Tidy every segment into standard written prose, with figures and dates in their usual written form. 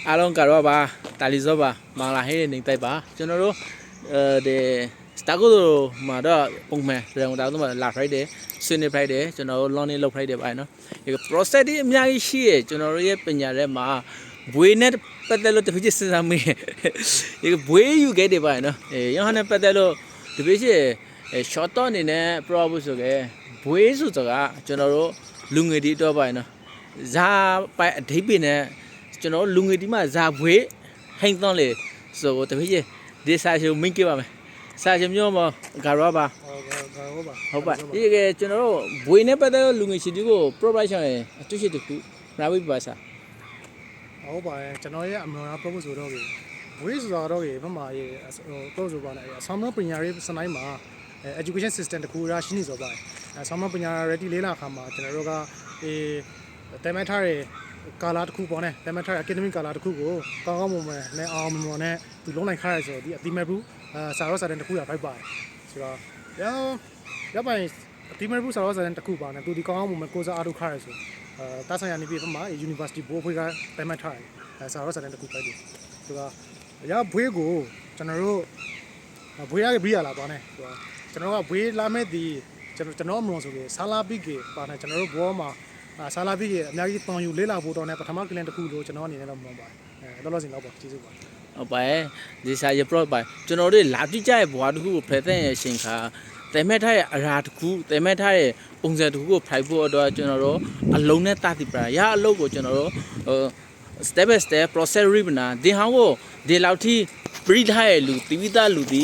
အားလုံးကတော့ပါတာလီစောပါမင်္ဂလာဟဲ့နေတိုက်ပါကျွန်တော်တို့ဒီစတာကိုမှာတော့ပုံမှန်ပြန်တာတော့လာ Friday ဆွေးနွေး Friday ကျွန်တော်တို့ learning လုပ် Friday ပါနော်ဒီ process ဒီအများကြီးရှိရကျွန်တော်တို့ရဲ့ပညာထဲမှာဘွေနဲ့ပတ်သက်လို့တပည့်ချင်းစဉ်းစားမိဒီဘွေယူခဲ့တယ်ပါနော်ရဟန်းနဲ့ပတ်သက်လို့တပည့်ချင်း short တော့အနေနဲ့ problem ဆိုခဲ့ဘွေဆိုတာကျွန်တော်တို့လူငယ်တွေတော့ပါနော်ဇာပိုင်အဓိပ္ပာယ်နဲ့ကျွန်တော်လူငယ်ဒီမှာဇာဘွေဟိန်တော့လေဆိုတပည့်ချင်းဒီစာချုပ်မင်းကြည့်ပါမယ်စာချုပ်မျိုးမဂါရောပါဟုတ်ပါဒီကကျွန်တော်တို့ဘွေနဲ့ပတ်သက်လို့လူငယ်ရှိသူကို provide ချင်တယ်အတူရှိတခုနားဝိပါစာဟုတ်ပါရဲ့ကျွန်တော်ရဲ့အမှန်အပြောဆိုတော့ဘွေဆိုတာတော့ဘက်မှာရေပြောဆိုပါနဲ့အဆောင်မပညာရေးစနိုင်းမှာ education system တခုရရှိနေဆိုပါအဆောင်မပညာ ready လေးလာခါမှာကျွန်တော်တို့ကတိုင်မထားတဲ့ကာလာတစ်ခုပေါ့နဲ့တိုင်မထားတဲ့ academic ကာလာတစ်ခုကိုကောင်းကောင်းမွန်မွန်နဲ့အောင်မွန်နဲ့ဒီလုံးနိုင်ခါရဆိုဒီအတိမဲ့ဘူးစာရောစာတန်တစ်ခုရဖိုက်ပါတယ်ဆိုတော့ရပိုင်အတိမဲ့ဘူးစာရောစာတန်တစ်ခုပါနဲ့သူဒီကောင်းကောင်းမွန်မွန်ကိုစားအားထုတ်ခါရဆိုတာဆိုင်ရာနေပြည်တော်မှာ University ဘိုးဖွေးကတိုင်မထားတယ်စာရောစာတန်တစ်ခုပဲဆိုတော့ရဘွေးကိုကျွန်တော်တို့ဘွေးရကပြီးရလာပါနဲ့ဆိုတော့ကျွန်တော်ကဘွေးလာမဲ့ဒီကျွန်တော်မလို့ဆိုပြီးဆာလာပိကေပါနဲ့ကျွန်တော်တို့ဘောမှာဆာလာပိကေအများကြီးတောင်းယူလေးလာဖို့တော့ねပထမကလင်တစ်ခုလို့ကျွန်တော်အနေနဲ့တော့မဟုတ်ပါဘူးလောလောဆယ်တော့ပေါ့ကျေးဇူးပါဟုတ်ပါရဲ့ဒီစာရ pro ပါကျွန်တော်တို့လာတိကျရဲ့ဘွားတစ်ခုကိုဖယ်တဲ့ရဲ့ရှင်ခါတဲမဲ့ထားရဲ့အရာတစ်ခုတဲမဲ့ထားရဲ့ပုံစံတစ်ခုကိုဖိုက်ဖို့တော့ကျွန်တော်တို့အလုံးနဲ့တတိပရာရအလုပ်ကိုကျွန်တော်တို့step by step process ရိပနာဒီဟောင်းကိုဒီလောက်ထိပြိထားရဲ့လူတိဝိသလူဒီ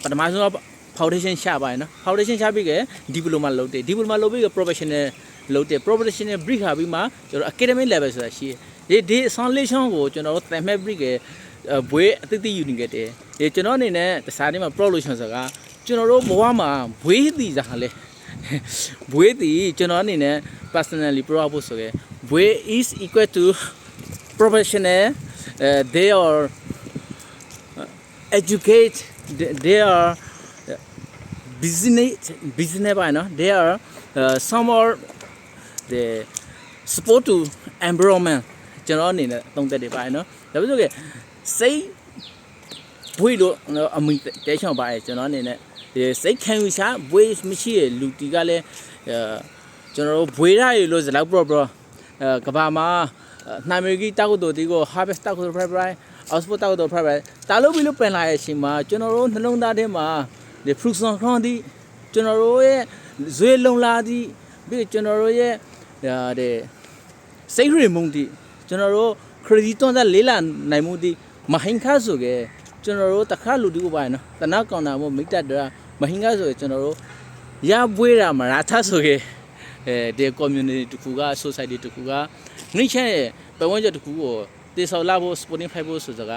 ပထမဆုံး foundation ရှာပါရဲ့နော် foundation ရှာပြီးကဒီပလိုမာလုပ်တယ်ဒီပလိုမာလုပ်ပြီးက professional လုပ်တယ် professional brick ခါပြီးမှကျွန်တော် academic level ဆိုတာရှိတယ်ဒီ installation ကိုကျွန်တော်တို့သင်မဲ့ brick ရဲ့ဘွေအတိတ်ယူနေခဲ့တယ်ဒီကျွန်တော်အနေနဲ့တစားနေမှာ production ဆိုတာကျွန်တော်တို့ဘဝမှာဘွေးတည်စားလဲဘွေးတည်ကျွန်တော်အနေနဲ့ personally pro ဖို့ဆိုရဲဘွေး is equal to professional they are educate they are business by no they are some are the support to environment ကျွန်တော်အနေနဲ့သုံးသက်တယ်ပါနော်ဒါပေမဲ့စိတ်ဘွေးတို့အမိတဲချောင်းပါရဲ့ကျွန်တော်အနေနဲ့စိတ်ခံယူရှာဘွေးမရှိရဲ့လူတီကလည်းကျွန်တော်တို့ဘွေးရရလို့ဇလောက် pro ကဘာမှာနာမည်ကြီးတောက်တို့ဒီကို harvest တောက်တို့ private output တောက်တို့ private တာလို့ပြီးလို့ပင်လာရဲ့အချိန်မှာကျွန်တော်တို့နှလုံးသားထဲမှာဒီ fruction ခေါင်းဒီကျွန်တော်တို့ရဲ့ဇွေလုံလာဒီပြီးကျွန်တော်တို့ရဲ့တဲ့စိတ်ရမုန်ဒီကျွန်တော်တို့ crazy တွန်းတဲ့လေးလာနိုင်မှုဒီမဟင်ခါဆိုခဲ့ကျွန်တော်တို့တခါလူဒီကိုပါနော်တနာကောင်တာမို့မိတ်တတရာမဟင်ကားဆိုကျွန်တော်တို့ရပွေးတာမရာထဆိုခဲ့ဒီ community တခုက society တခုကနှိမ့်ချက်ပတ်ဝန်းကျင်တခုကိုတေဆော်လာဖို့ sporting fight ဖို့ဆိုတာက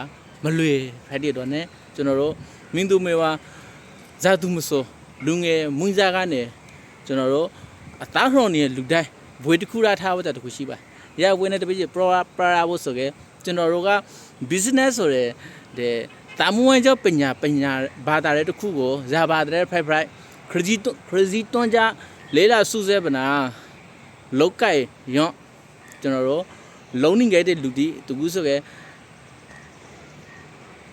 မလွေဖိုက်တဲ့တော့ ਨੇ ကျွန်တော်တို့မင်းသူမေဝါဇာတုမဆိုလူငယ်မွင်းစားကနေကျွန်တော်တို့အသားခေါ်နေတဲ့လူတိုင်းဘွေတခုရထားဖို့တခုရှိပါရဝင်းတဲ့တပည့် pro ဖို့ဆိုခဲ့ကျွန်တော်တို့က business ဆိုတဲ့တာမွန်ကျော်ပညာဘာသာတဲ့တခုကိုဇာဘာတဲ့ private crazy တွန်းကြလေးလာစုစဲပနာလောက်ကဲရော့ကျွန်တော်တို့လုံးနေခဲ့တဲ့လူဒီတကူဆိုခဲ့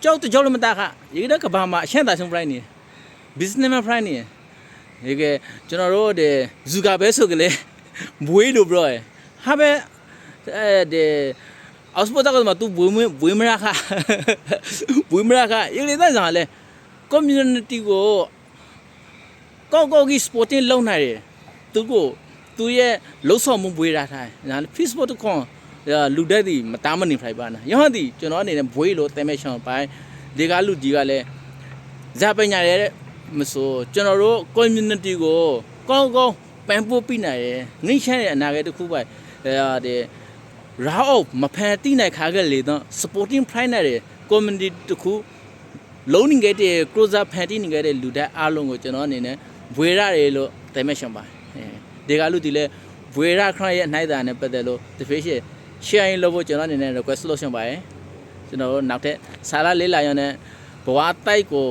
ကြောက်ကြောက်လို့မတာခရေကကဘာမှာအရှန့်တာဆုံး price နေ business man price နေရေကကျွန်တော်တို့တဲ့ဇူကာပဲဆိုကြလေဘွေးလို့ bro ဟာပဲအောက်စပေါ်တော့မှ तू ဘွေးမရခရေလေတဲ့ဆောင်လဲ community ကိုကောက်ကြီး sporting လုပ်နိုင်တယ်သူရဲ့လှုပ်ဆောင်မှုဘွေးရထားတယ် Facebook တခွန်လူတက်ဒီမတားမနေဖိုက်ပါနာရဟန်းဒီကျွန်တော်အနေနဲ့ဘွေးလို့တဲမဲရှောင်းပိုင်းဒီကလူကြီးကလည်းဇာပညာရဲမဆိုကျွန်တော်တို့ community ကိုကောင်းပန်ပို့ပြနိုင်ရငိမ့်ချမ်းရဲ့အနာဂတ်တစ်ခုပဲရာအော့မဖန်တိနိုင်ခါကလေးတော့ supporting pride နဲ့ community တခုလုံးနေခဲ့တဲ့ closer ဖန်တိနေခဲ့တဲ့လူတက်အားလုံးကိုကျွန်တော်အနေနဲ့ဘွေရတယ်လို့တဲမဲရှောင်းပါဒီကလူဒီလဲဘွေရခရရဲ့နိုင်တာနဲ့ပတ်သက်လို့ဒီဖေးရှေ share လုပ်ဖို့ကျွန်တော်အနေနဲ့ request လုပ်ရှင်ပါတယ်ကျွန်တော်နောက်ထပ်စာလာလေးလာရတဲ့ဘဝတိုက်ကို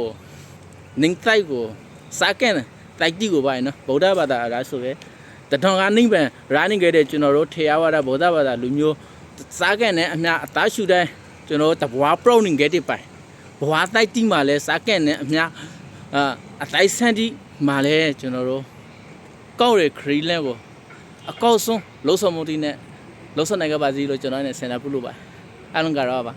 နင်းတိုက်ကိုစာကဲတိုက်တီကိုပါနော်ဗုဒ္ဓဘာသာအားဆိုပဲတထောင်ကနိဗ္ဗာန်ရာနေခဲ့တဲ့ကျွန်တော်တို့ထေရဝါဒဗုဒ္ဓဘာသာလူမျိုး စားကန်နဲ့အများအသားရှူတဲ့ကျွန်တော်တဘွား browning ခဲ့တဲ့ပိုင်ဘွားတိုက်တိမှာလဲစားကန်နဲ့အများအတိုင်းဆန်တီမှာလဲကျွန်တော်တို့ကောက်ရခရီးလန်ကိုအကောက်ဆုံးလုံးစုံမှုတီနဲ့လုံးစုံနိုင်ကြပါစီလို့ကျွန်တော်နဲ့ဆင်တာပြုလို့ပါအားလုံးကတော့ပါ